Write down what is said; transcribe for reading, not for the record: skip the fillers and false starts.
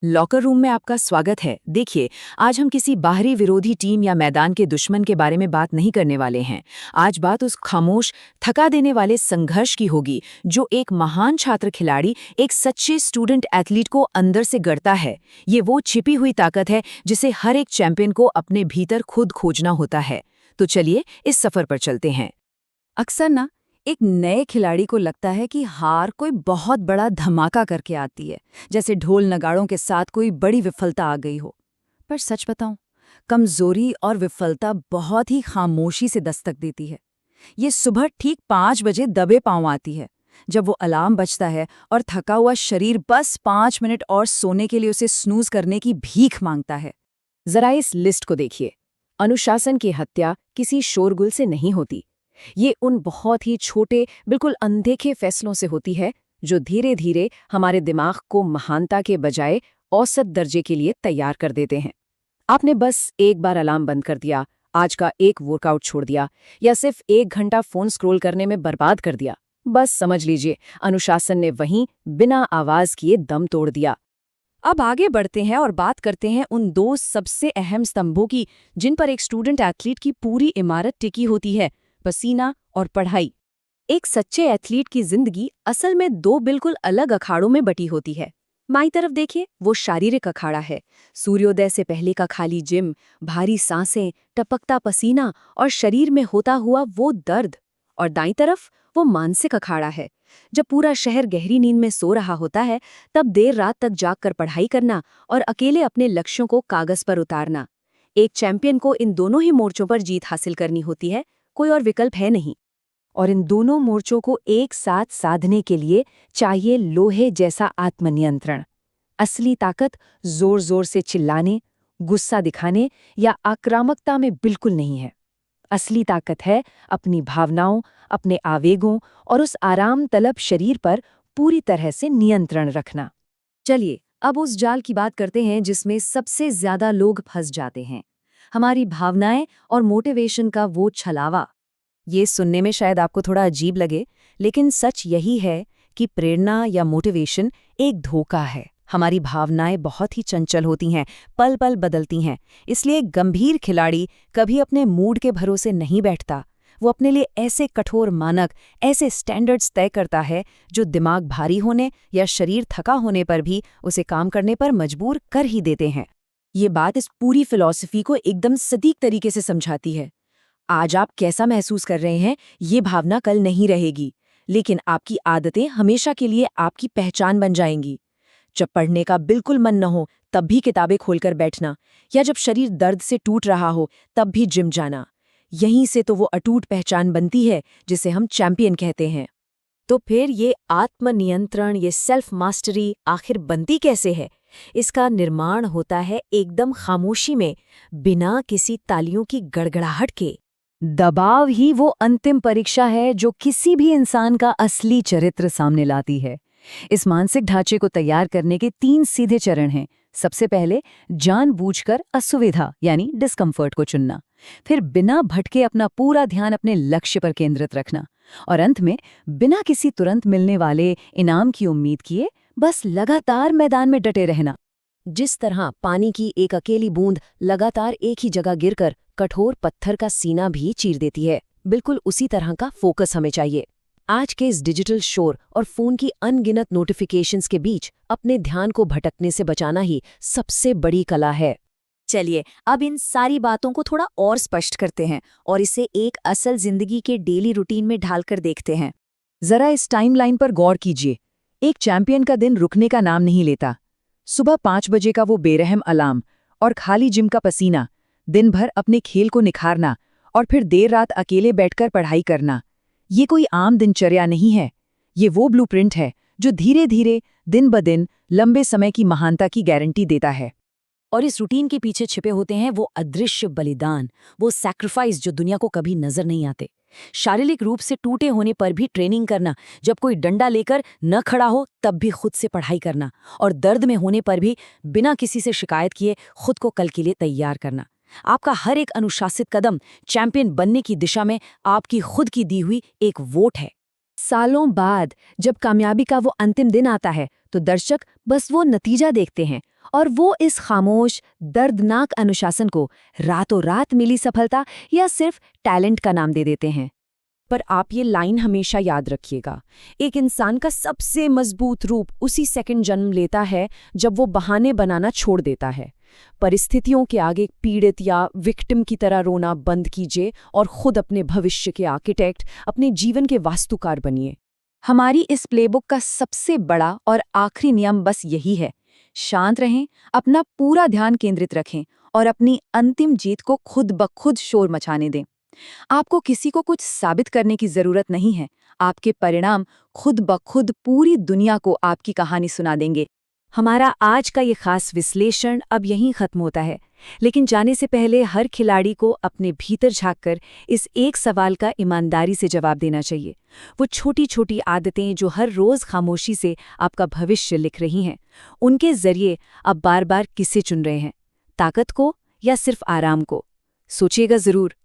Locker room में आपका स्वागत है। देखिए, आज हम किसी बाहरी विरोधी टीम या मैदान के दुश्मन के बारे में बात नहीं करने वाले हैं। आज बात उस खामोश, थका देने वाले संघर्ष की होगी जो एक महान छात्र खिलाड़ी, एक सच्चे स्टूडेंट एथलीट को अंदर से गढ़ता है। ये वो छिपी हुई ताकत है जिसे हर एक चैंपियन को अपने भीतर खुद खोजना होता है। तो चलिए इस सफर पर चलते हैं। अक्सर ना एक नए खिलाड़ी को लगता है कि हार कोई बहुत बड़ा धमाका करके आती है, जैसे ढोल नगाड़ों के साथ कोई बड़ी विफलता आ गई हो। पर सच बताऊं, कमजोरी और विफलता बहुत ही खामोशी से दस्तक देती है। ये सुबह ठीक 5 बजे दबे पांव आती है, जब वो अलार्म बजता है और थका हुआ शरीर बस 5 मिनट और सोने के लिए उसे स्नूज करने की भीख मांगता है। जरा इस लिस्ट को देखिए। अनुशासन की हत्या किसी शोरगुल से नहीं होती। ये उन बहुत ही छोटे, बिल्कुल अनदेखे फैसलों से होती है जो धीरे धीरे हमारे दिमाग को महानता के बजाय औसत दर्जे के लिए तैयार कर देते हैं। आपने बस एक बार अलार्म बंद कर दिया, आज का एक वर्कआउट छोड़ दिया, या सिर्फ 1 घंटा फोन स्क्रॉल करने में बर्बाद कर दिया, बस समझ लीजिए अनुशासन ने वहीं बिना आवाज किए दम तोड़ दिया। अब आगे बढ़ते हैं और बात करते हैं उन दो सबसे अहम स्तंभों की जिन पर एक स्टूडेंट एथलीट की पूरी इमारत टिकी होती है: पसीना और पढ़ाई। एक सच्चे एथलीट की जिंदगी असल में दो बिल्कुल अलग अखाड़ों में बटी होती है। बाईं तरफ देखिए, वो शारीरिक अखाड़ा है। सूर्योदय से पहले का खाली जिम, भारी सांसें, टपकता पसीना और शरीर में होता हुआ वो दर्द। और दाईं तरफ वो मानसिक अखाड़ा है। जब पूरा शहर गहरी नींद में सो रहा होता है, तब देर रात तक जागकर पढ़ाई करना और अकेले अपने लक्ष्यों को कागज पर उतारना। एक चैंपियन को इन दोनों ही मोर्चों पर जीत हासिल करनी होती है, कोई और विकल्प है नहीं। और इन दोनों मोर्चों को एक साथ साधने के लिए चाहिए लोहे जैसा आत्मनियंत्रण। असली ताकत जोर जोर से चिल्लाने, गुस्सा दिखाने या आक्रामकता में बिल्कुल नहीं है। असली ताकत है अपनी भावनाओं, अपने आवेगों और उस आराम तलब शरीर पर पूरी तरह से नियंत्रण रखना। चलिए अब उस जाल की बात करते हैं जिसमें सबसे ज्यादा लोग फंस जाते हैं: हमारी भावनाएं और मोटिवेशन का वो छलावा। ये सुनने में शायद आपको थोड़ा अजीब लगे, लेकिन सच यही है कि प्रेरणा या मोटिवेशन एक धोखा है। हमारी भावनाएं बहुत ही चंचल होती हैं, पल पल बदलती हैं। इसलिए एक गंभीर खिलाड़ी कभी अपने मूड के भरोसे नहीं बैठता। वो अपने लिए ऐसे कठोर मानक, ऐसे स्टैंडर्ड्स तय करता है जो दिमाग भारी होने या शरीर थका होने पर भी उसे काम करने पर मजबूर कर ही देते हैं। ये बात इस पूरी फिलॉसफी को एकदम सटीक तरीके से समझाती है। आज आप कैसा महसूस कर रहे हैं, ये भावना कल नहीं रहेगी, लेकिन आपकी आदतें हमेशा के लिए आपकी पहचान बन जाएंगी। जब पढ़ने का बिल्कुल मन न हो, तब भी किताबें खोलकर बैठना, या जब शरीर दर्द से टूट रहा हो, तब भी जिम जाना। यहीं से तो वो अटूट पहचान बनती है जिसे हम चैंपियन कहते हैं। तो फिर ये आत्मनियंत्रण, ये सेल्फ मास्टरी आखिर बनती कैसे है? इसका निर्माण होता है एकदम खामोशी में, बिना किसी तालियों की गड़गड़ाहट के। दबाव ही वो अंतिम परीक्षा है जो किसी भी इंसान का असली चरित्र सामने लाती है। इस मानसिक ढांचे को तैयार करने के 3 सीधे चरण हैं। सबसे पहले जानबूझकर असुविधा यानी डिस्कम्फर्ट को चुनना, फिर बिना भटके अपना पूरा ध्यान अपने लक्ष्य पर केंद्रित रखना, और अंत में बिना किसी तुरंत मिलने वाले इनाम की उम्मीद किए बस लगातार मैदान में डटे रहना। जिस तरह पानी की एक अकेली बूंद लगातार एक ही जगह गिरकर कठोर पत्थर का सीना भी चीर देती है, बिल्कुल उसी तरह का फोकस हमें चाहिए। आज के इस डिजिटल शोर और फोन की अनगिनत नोटिफिकेशंस के बीच अपने ध्यान को भटकने से बचाना ही सबसे बड़ी कला है। चलिए अब इन सारी बातों को थोड़ा और स्पष्ट करते हैं और इसे एक असल जिंदगी के डेली रूटीन में ढालकर देखते हैं। जरा इस टाइमलाइन पर गौर कीजिए। एक चैंपियन का दिन रुकने का नाम नहीं लेता। सुबह 5 बजे का वो बेरहम अलार्म और खाली जिम का पसीना, दिन भर अपने खेल को निखारना और फिर देर रात अकेले बैठकर पढ़ाई करना। ये कोई आम दिनचर्या नहीं है। ये वो ब्लूप्रिंट है जो धीरे धीरे, दिन ब दिन लंबे समय की महानता की गारंटी देता है। और इस रूटीन के पीछे छिपे होते हैं वो अदृश्य बलिदान, वो सैक्रिफाइस जो दुनिया को कभी नजर नहीं आते। शारीरिक रूप से टूटे होने पर भी ट्रेनिंग करना, जब कोई डंडा लेकर न खड़ा हो तब भी खुद से पढ़ाई करना, और दर्द में होने पर भी बिना किसी से शिकायत किए खुद को कल के लिए तैयार करना। आपका हर एक अनुशासित कदम चैंपियन बनने की दिशा में आपकी खुद की दी हुई एक वोट है। सालों बाद जब कामयाबी का वो अंतिम दिन आता है, तो दर्शक बस वो नतीजा देखते हैं, और वो इस खामोश, दर्दनाक अनुशासन को रातों रात मिली सफलता या सिर्फ टैलेंट का नाम दे देते हैं। पर आप ये लाइन हमेशा याद रखिएगा, एक इंसान का सबसे मजबूत रूप उसी सेकंड जन्म लेता है जब वो बहाने बनाना छोड़ देता है। परिस्थितियों के आगे पीड़ित या विक्टिम की तरह रोना बंद कीजिए और खुद अपने भविष्य के आर्किटेक्ट, अपने जीवन के वास्तुकार बनिए। हमारी इस प्लेबुक का सबसे बड़ा और आखिरी नियम बस यही है, शांत रहें, अपना पूरा ध्यान केंद्रित रखें और अपनी अंतिम जीत को खुद ब खुद शोर मचाने दें। आपको किसी को कुछ साबित करने की जरूरत नहीं है, आपके परिणाम खुद ब खुद पूरी दुनिया को आपकी कहानी सुना देंगे। हमारा आज का ये खास विश्लेषण अब यहीं खत्म होता है, लेकिन जाने से पहले हर खिलाड़ी को अपने भीतर झांककर इस एक सवाल का ईमानदारी से जवाब देना चाहिए। वो छोटी छोटी आदतें जो हर रोज खामोशी से आपका भविष्य लिख रही हैं, उनके जरिए आप बार बार किसे चुन रहे हैं, ताकत को या सिर्फ आराम को? सोचिएगा जरूर।